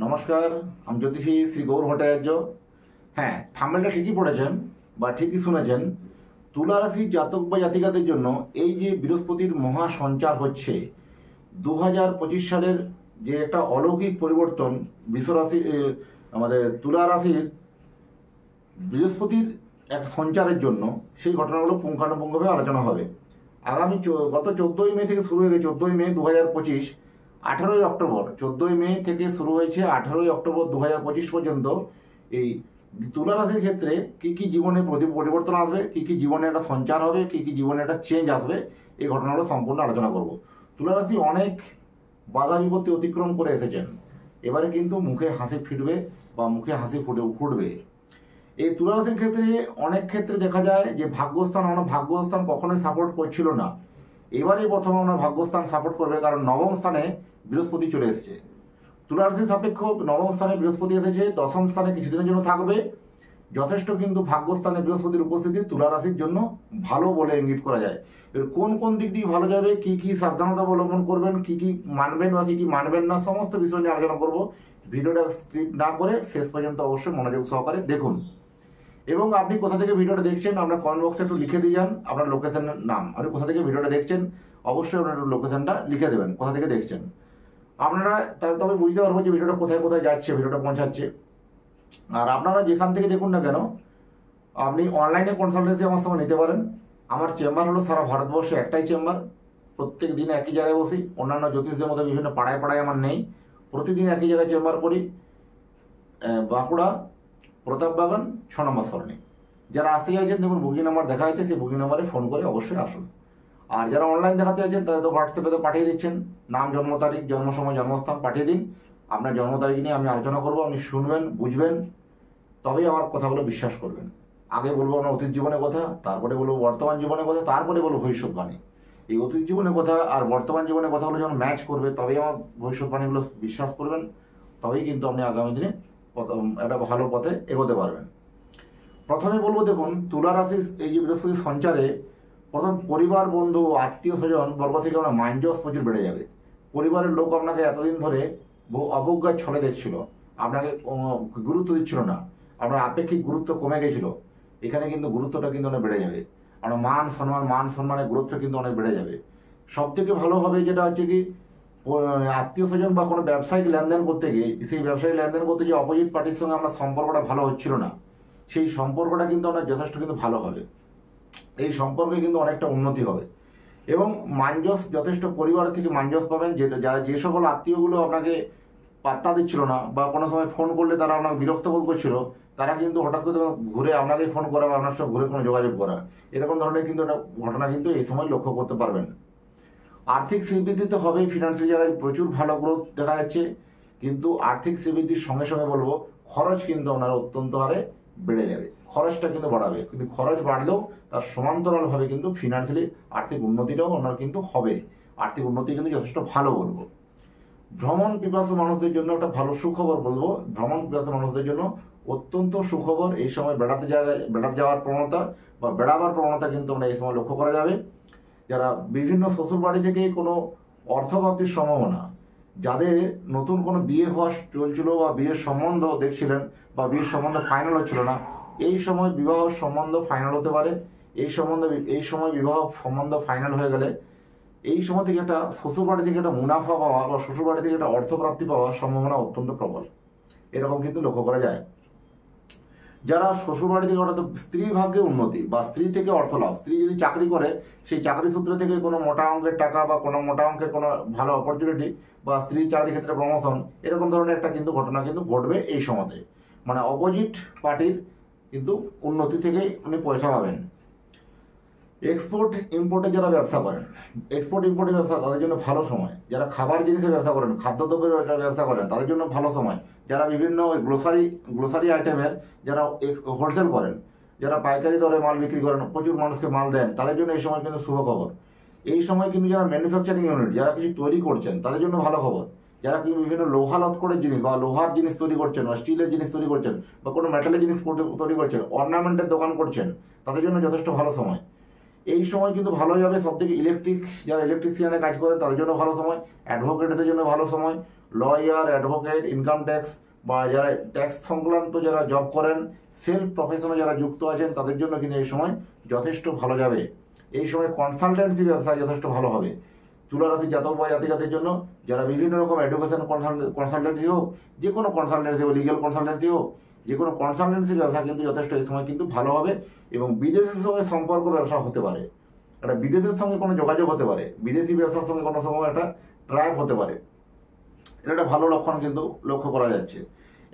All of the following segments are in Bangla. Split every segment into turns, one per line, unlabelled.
নমস্কার, আমি জ্যোতিষী শ্রী গৌর ভট্টাচার্য। হ্যাঁ, থাম্বনেলটা ঠিকই পড়েছেন বা ঠিকই শুনেছেন। তুলা রাশির জাতক বা জাতিকাদের জন্য এই যে বৃহস্পতির মহা সঞ্চার হচ্ছে 2025 সালের যে একটা অলৌকিক পরিবর্তন বিশ্বরাশি আমাদের তুলা রাশির বৃহস্পতির এক সঞ্চারের জন্য সেই ঘটনাগুলো পুঙ্খানুপুঙ্খভাবে আলোচনা হবে। আগামী গত 14ই মে থেকে শুরু হয়ে গেছে, 14ই মে 2025, 18ই অক্টোবর, 14ই মে থেকে শুরু হয়েছে 18ই অক্টোবর 2025 পর্যন্ত এই তুলা রাশির ক্ষেত্রে কি কি জীবনে পরিবর্তন আসবে, কি কি জীবনে একটা সঞ্চার হবে, কি কি জীবনে একটা চেঞ্জ আসবে, এই ঘটনাগুলো সম্পূর্ণ আলোচনা করব। তুলা রাশি অনেক বাধা বিপত্তি অতিক্রম করে এসেছেন, এবারে কিন্তু মুখে হাসি ফিরবে বা মুখে হাসি ফুটবে। এই তুলা রাশির ক্ষেত্রে অনেক ক্ষেত্রে দেখা যায় যে ভাগ্যস্থান কখনোই সাপোর্ট করছিল না। এবারে প্রথমে আমরা ভাগ্যস্থান সাপোর্ট করবে, কারণ নবম স্থানে বৃহস্পতি চলে এসেছে। তুলা রাশির সাপেক্ষ নবম স্থানে বৃহস্পতি এসেছে, দশম স্থানে কিছুদিনের জন্য থাকবে। যথেষ্ট কিন্তু ভাগ্যস্থানে বৃহস্পতির উপস্থিতি তুলা রাশির জন্য ভালো বলে ইঙ্গিত করা যায়। এর কোন কোন দিক দিয়ে ভালো যাবে, কি কি সাবধানতা অবলম্বন করবেন, কি কি মানবেন বা কি কি মানবেন না, সমস্ত বিষয় নিয়ে আলোচনা করব। ভিডিওটা স্ক্রিপ্ট না করে শেষ পর্যন্ত অবশ্যই মনোযোগ সহকারে দেখুন। এবং আপনি কোথা থেকে ভিডিওটা দেখছেন আপনার কমেন্ট বক্সে একটু লিখে দিয়ে যান আপনার লোকেশনের নাম। আপনি কোথা থেকে ভিডিওটা দেখছেন অবশ্যই আপনার লোকেশনটা লিখে দেবেন, কোথা থেকে দেখছেন। আপনারা তবে বুঝতে পারবো যে ভিডিওটা কোথায় কোথায় যাচ্ছে, ভিডিওটা পৌঁছাচ্ছে। আর আপনারা যেখান থেকে দেখুন না কেন, আপনি অনলাইনে কনসালটেন্সি আমার সঙ্গে নিতে পারেন। আমার চেম্বার হলো সারা ভারতবর্ষে একটাই চেম্বার। প্রত্যেক দিন একই জায়গায় বসি, অন্যান্য জ্যোতিষদের মধ্যে বিভিন্ন পাড়ায় পাড়ায় আমার নেই। প্রতিদিন একই জায়গায় চেম্বার করি, বাঁকুড়া প্রতাপবাগান 6 নম্বর সরণি। যারা আসতে চাইছেন দেখুন বুকিং নাম্বার দেখা যাচ্ছে, সেই বুকিং নাম্বারে ফোন করে অবশ্যই আসুন। আর যারা অনলাইন দেখাতে চাইছেন তাদের তো হোয়াটসঅ্যাপে তো পাঠিয়ে দিচ্ছেন, নাম, জন্ম তারিখ, জন্ম সময়, জন্মস্থান পাঠিয়ে দিন। আপনার জন্ম তারিখ নিয়ে আমি আলোচনা করবো, আপনি শুনবেন, বুঝবেন, তবেই আমার কথাগুলো বিশ্বাস করবেন। আগে বলবো আমার অতীত জীবনের কথা, তারপরে বলবো বর্তমান জীবনের কথা, তারপরে বলবো ভবিষ্যৎবাণী। এই অতীত জীবনের কথা আর বর্তমান জীবনের কথাগুলো যখন ম্যাচ করবে তবেই আমার ভবিষ্যৎবাণীগুলো বিশ্বাস করবেন, তবেই কিন্তু আপনি আগামী দিনে একটা ভালো পথে এগোতে পারবেন। প্রথমে বলবো দেখুন, তুলা রাশি এই যে বৃহস্পতির সঞ্চারে প্রথম পরিবার, বন্ধু, আত্মীয় স্বজন বর্গ থেকে আপনার মাইন্ডস প্রচুর বেড়ে যাবে। পরিবারের লোক আপনাকে এতদিন ধরে বহু অবজ্ঞার ছলে দেখছিল, আপনাকে গুরুত্ব দিচ্ছিল না, আপনার আপেক্ষিক গুরুত্ব কমে গেছিল। এখানে কিন্তু গুরুত্বটা কিন্তু অনেক বেড়ে যাবে। আপনার মান সম্মানের গুরুত্ব কিন্তু অনেক বেড়ে যাবে। সব থেকে ভালো হবে যেটা হচ্ছে কি, আত্মীয় স্বজন বা কোনো ব্যবসায়িক লেনদেন করতে গিয়ে, সেই ব্যবসায়িক লেনদেন করতে গিয়ে অপোজিট পার্টির সঙ্গে আপনার সম্পর্কটা ভালো হচ্ছিল না, সেই সম্পর্কটা কিন্তু আপনার যথেষ্ট কিন্তু ভালো হবে। এই সম্পর্কে কিন্তু অনেকটা উন্নতি হবে এবং মাঞ্জস যথেষ্ট পরিবার থেকে মাঞ্জস পাবেন। যে সকল আত্মীয়গুলো আপনাকে পাত্তা দিচ্ছিল না বা কোনো সময় ফোন করলে তারা আপনাকে বিরক্ত বোধ করছিল, তারা কিন্তু হঠাৎ করে ঘুরে আপনাকেই ফোন করা বা আপনার সাথে ঘুরে কোনো যোগাযোগ করা, এরকম ধরনের কিন্তু একটা ঘটনা কিন্তু এই সময় লক্ষ্য করতে পারবেন। আর্থিক শ্রীবৃদ্ধি তো হবেই, ফিনান্সিয়াল জায়গায় প্রচুর ভালো গ্রোথ দেখা যাচ্ছে, কিন্তু আর্থিক শ্রীবৃদ্ধির সঙ্গে সঙ্গে বলবো খরচ কিন্তু আপনার অত্যন্ত হারে বেড়ে যাবে। খরচটা কিন্তু বাড়াবে, কিন্তু খরচ বাড়লেও তার সমান্তরালভাবে কিন্তু ফিনান্সিয়ালি আর্থিক উন্নতিটাও আপনার কিন্তু হবে। আর্থিক উন্নতি কিন্তু যথেষ্ট ভালো বলবো। ভ্রমণ পিপাসু মানুষদের জন্য একটা ভালো সুখবর বলবো, ভ্রমণ পিপাসু মানুষদের জন্য অত্যন্ত সুখবর। এই সময় বেড়াতে যাওয়ার প্রবণতা বা বেড়াবার প্রবণতা কিন্তু আমরা এই সময় লক্ষ্য করা যাবে। যারা বিভিন্ন শ্বশুর বাড়ি থেকে কোনো অর্থপ্রাপ্তির সম্ভাবনা, যাদের নতুন কোনো বিয়ে হওয়া চলছিল বা বিয়ের সম্বন্ধ দেখছিলেন বা বিয়ের সম্বন্ধ ফাইনাল হচ্ছিল না, এই সময় বিবাহ সম্বন্ধ ফাইনাল হতে পারে। এই সময় বিবাহ সম্বন্ধ ফাইনাল হয়ে গেলে এই সময় থেকে একটা শ্বশুরবাড়ি থেকে একটা মুনাফা পাওয়া বা শ্বশুরবাড়ি থেকে একটা অর্থপ্রাপ্তি পাওয়ার সম্ভাবনা অত্যন্ত প্রবল, এরকম কিন্তু লক্ষ্য করা যায়। যারা শ্বশুরবাড়ি থেকে অর্থাৎ স্ত্রী ভাগ্যে উন্নতি বা স্ত্রী থেকে অর্থ লাভ, স্ত্রী যদি চাকরি করে সেই চাকরি সূত্র থেকে কোনো মোটা অঙ্কের টাকা বা কোনো মোটা অঙ্কের কোনো ভালো অপরচুনিটি বা স্ত্রীর চাকরি ক্ষেত্রে প্রমোশন, এরকম ধরনের একটা কিন্তু ঘটনা কিন্তু ঘটবে এই সময়তে। মানে অপোজিট পার্টির কিন্তু উন্নতি থেকেই উনি পয়সা পাবেন। এক্সপোর্ট ইম্পোর্টে যারা ব্যবসা করেন, এক্সপোর্ট ইম্পোর্টের ব্যবসা তাদের জন্য ভালো সময়। যারা খাবার জিনিসের ব্যবসা করেন, খাদ্যদ্রব্যের ব্যবসা করেন, তাদের জন্য ভালো সময়। যারা বিভিন্ন গ্লোসারি আইটেমের যারা হোলসেল করেন, যারা পাইকারি দরে মাল বিক্রি করেন, প্রচুর মানুষকে মাল দেন, তাদের জন্য এই সময় কিন্তু শুভ খবর। এই সময় কিন্তু যারা ম্যানুফ্যাকচারিং ইউনিট, যারা কিছু তৈরি করছেন, তাদের জন্য ভালো খবর। যারা কি বিভিন্ন লোহালৎকরের জিনিস বা লোহার জিনিস তৈরি করছেন বা স্টিলের জিনিস তৈরি করছেন বা কোনো মেটালের জিনিস তৈরি করছেন, অর্নামেন্টের দোকান করছেন, তাদের জন্য যথেষ্ট ভালো সময়। এই সময় কিন্তু ভালো যাবে। সব থেকে যারা ইলেকট্রিশিয়ানে কাজ করেন তাদের জন্য ভালো সময়, অ্যাডভোকেটদের জন্য ভালো সময়, লয়ার, অ্যাডভোকেট, ইনকাম ট্যাক্স বা যারা ট্যাক্স সংক্রান্ত যারা জব করেন, সেলফ প্রফেশনে যারা যুক্ত আছেন, তাদের জন্য কিন্তু এই সময় যথেষ্ট ভালো যাবে। এই সময় কনসালটেন্সি ব্যবসায় যথেষ্ট ভালো হবে। তুলা রাশি জাতক বা জাতিকাদের জন্য যারা বিভিন্ন রকম এডুকেশন কনসালটেন্সি হোক, যে কোনো কনসালটেন্সি হোক, লিগ্যাল কনসালটেন্সি হোক, যে কোনো কনসালটেন্সি ব্যবসা কিন্তু যথেষ্ট এই সময় কিন্তু ভালো হবে। এবং বিদেশের সঙ্গে সম্পর্ক ব্যবসা হতে পারে, একটা বিদেশের সঙ্গে কোনো যোগাযোগ হতে পারে, বিদেশি ব্যবসার সঙ্গে কোনো সময় একটা ট্রাইব হতে পারে। এটা একটা ভালো লক্ষণ কিন্তু লক্ষ্য করা যাচ্ছে।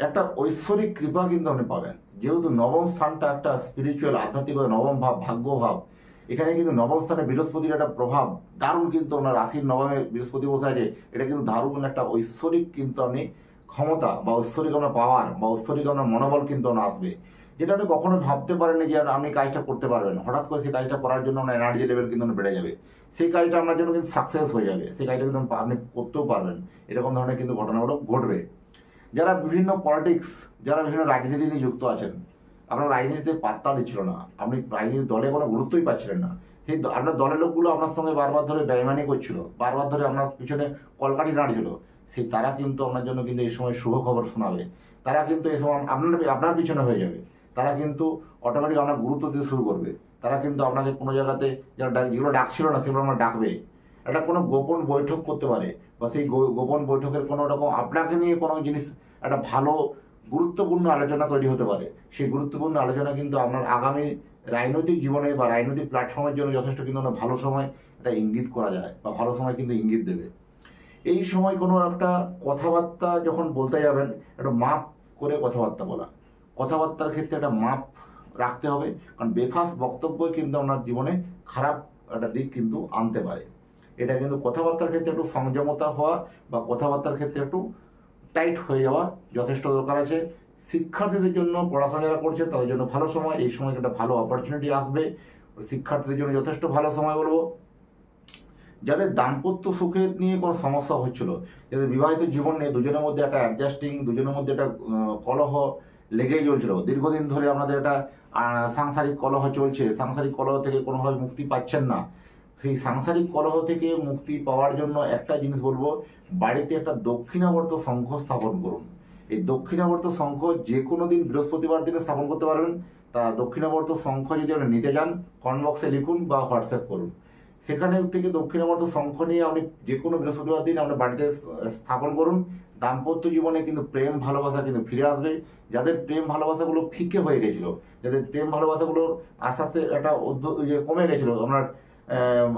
একটা ঐশ্বরিক কৃপা কিন্তু আপনি পাবেন, যেহেতু নবম স্থানটা একটা স্পিরিচুয়াল আধ্যাত্মিক নবম ভাব, ভাগ্য ভাব। এখানে কিন্তু নবম স্থানে বৃহস্পতির একটা প্রভাব দারুণ, কিন্তু ওনার রাশির নবমে বৃহস্পতি বসে আছে। এটা কিন্তু দারুণ একটা ঐশ্বরিক কিন্তু আপনি ক্ষমতা বা ঐশ্বরিক আপনার পাওয়ার বা ঐশ্বরিক আপনার মনোবল কিন্তু আপনার আসবে, যেটা আপনি কখনো ভাবতে পারেননি যে আপনি কাজটা করতে পারবেন। হঠাৎ করে সেই কাজটা করার জন্য আপনার এনার্জি লেভেল কিন্তু বেড়ে যাবে, সেই কাজটা আপনার জন্য কিন্তু সাকসেস হয়ে যাবে, সেই কাজটা কিন্তু আপনি করতেও পারবেন। এরকম ধরনের কিন্তু ঘটনাগুলো ঘটবে। যারা বিভিন্ন পলিটিক্স, যারা বিভিন্ন রাজনীতি নিয়ে যুক্ত আছেন, আপনার রাজনীতিতে পাত্তা দিচ্ছিল না, আপনি রাজনীতি দলে কোনো গুরুত্বই পাচ্ছিলেন না, সেই আপনার দলের লোকগুলো আপনার সঙ্গে বারবার ধরে বেইমানি করছিল, বারবার ধরে আপনার পিছনে কলকাঠি নাড়ছিল, সেই তারা কিন্তু আপনার জন্য কিন্তু এই সময় শুভ খবর শোনাবে। তারা কিন্তু এই সময় আপনার পিছনে হয়ে যাবে, তারা কিন্তু অটোমেটিক আপনার গুরুত্ব দিতে শুরু করবে। তারা কিন্তু আপনাকে কোনো জায়গাতে যেগুলো ডাকছিল না সেগুলো আপনার ডাকবে। একটা কোনো গোপন বৈঠক করতে পারে, বা সেই গোপন বৈঠকের কোনো রকম আপনাকে নিয়ে কোনো জিনিস, একটা ভালো গুরুত্বপূর্ণ আলোচনা তৈরি হতে পারে। সেই গুরুত্বপূর্ণ আলোচনা কিন্তু আপনার আগামী রাজনৈতিক জীবনে বা রাজনৈতিক প্ল্যাটফর্মের জন্য যথেষ্ট কিন্তু ভালো সময় এটা ইঙ্গিত করা যায়, বা ভালো সময় কিন্তু ইঙ্গিত দেবে। এই সময় কোনো একটা কথাবার্তা যখন বলতে যাবেন, একটা মাপ করে কথাবার্তা বলা, কথাবার্তার ক্ষেত্রে একটা মাপ রাখতে হবে, কারণ বেফাস বক্তব্য কিন্তু আপনার জীবনে খারাপ একটা দিক কিন্তু আনতে পারে। এটা কিন্তু কথাবার্তার ক্ষেত্রে একটু সংযমতা হওয়া বা কথাবার্তার ক্ষেত্রে একটু টাইট হয়ে যাওয়া যথেষ্ট দরকার আছে। শিক্ষার্থীদের জন্য, পড়াশোনা যারা করছে তাদের জন্য ভালো সময়, এই সময় একটা ভালো অপরচুনিটি আসবে, শিক্ষার্থীদের জন্য যথেষ্ট ভালো সময় বলবো। যাদের দাম্পত্য সুখের নিয়ে কোনো সমস্যা হচ্ছিল, যাদের বিবাহিত জীবন নিয়ে দুজনের মধ্যে একটা অ্যাডজাস্টিং, দুজনের মধ্যে একটা কলহ লেগেই চলছিল, দীর্ঘদিন ধরে আপনাদের একটা সাংসারিক কলহ চলছে, সাংসারিক কলহ থেকে কোনোভাবে মুক্তি পাচ্ছেন না, সেই সাংসারিক কলহ থেকে মুক্তি পাওয়ার জন্য একটা জিনিস বলবো, বাড়িতে একটা দক্ষিণাবর্ত শঙ্খ স্থাপন করুন। এই দক্ষিণাবর্ত শঙ্খ যে কোনো দিন বৃহস্পতিবার দিনে স্থাপন করতে পারবেন। তা দক্ষিণাবর্ত শঙ্খ যদি আপনি নিতে যান, কমেন্ট বক্সে লিখুন বা হোয়াটসঅ্যাপ করুন। সেখানে থেকে দক্ষিণাবর্ত শঙ্খ নিয়ে আপনি যে কোনো বৃহস্পতিবার দিন আপনার বাড়িতে স্থাপন করুন। দাম্পত্য জীবনে কিন্তু প্রেম ভালোবাসা কিন্তু ফিরে আসবে। যাদের প্রেম ভালোবাসাগুলো ফিকে হয়ে গেছিল, যাদের প্রেম ভালোবাসাগুলোর আস্তে আস্তে একটা কমে গেছিলো,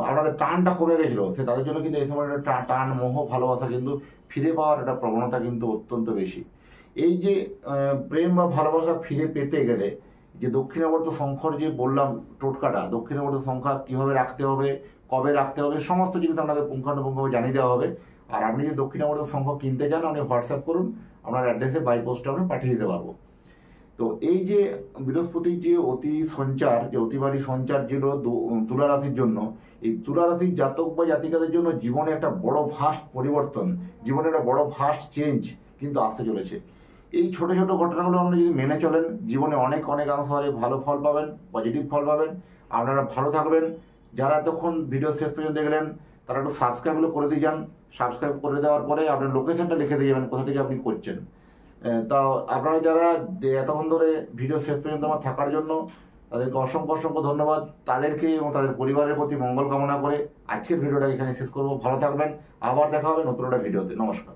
আপনাদের টানটা কমে গেছিলো, সে তাদের জন্য কিন্তু এই সময় একটা টান, মোহ, ভালোবাসা কিন্তু ফিরে পাওয়ার একটা প্রবণতা কিন্তু অত্যন্ত বেশি। এই যে প্রেম বা ভালোবাসা ফিরে পেতে গেলে যে দক্ষিণাবর্ত শঙ্খর যে বললাম টোটকাটা, দক্ষিণাবর্ত সংখ্যা কীভাবে রাখতে হবে, কবে রাখতে হবে, সমস্ত জিনিস আপনাকে পুঙ্খানুপুঙ্খভাবে জানিয়ে দেওয়া হবে। আর আপনি যদি দক্ষিণাবর্ত শঙ্খ কিনতে চান, আপনি হোয়াটসঅ্যাপ করুন, আপনার অ্যাড্রেসে বাই পোস্টে আমি পাঠিয়ে দিতে পারবো। তো এই যে বৃহস্পতির যে অতিবারী সঞ্চার ছিল তুলা রাশির জন্য, এই তুলা রাশির জাতক বা জাতিকাদের জন্য জীবনে একটা বড় ভাস্ট পরিবর্তন, জীবনে একটা বড় ভাস্ট চেঞ্জ কিন্তু আসতে চলেছে। এই ছোট ছোট ঘটনাগুলো আপনি যদি মেনে চলেন, জীবনে অনেক অনেকাংশে ভালো ফল পাবেন, পজিটিভ ফল পাবেন, আপনারা ভালো থাকবেন। যারা এতক্ষণ ভিডিও শেষ পর্যন্ত দেখলেন, তারা একটু সাবস্ক্রাইবগুলো করে দিয়ে যান। সাবস্ক্রাইব করে দেওয়ার পরে আপনার লোকেশনটা লিখে দিয়ে যাবেন কোথা থেকে আপনি করছেন। তা আপনারা যারা এতক্ষণ ধরে ভিডিও শেষ পর্যন্ত আমার থাকার জন্য তাদেরকে অসংখ্য অসংখ্য ধন্যবাদ। তাদেরকে এবং তাদের পরিবারের প্রতি মঙ্গল কামনা করে আজকের ভিডিওটা এখানে শেষ করবো। ভালো থাকবেন, আবার দেখা হবে নতুন একটা ভিডিওতে। নমস্কার।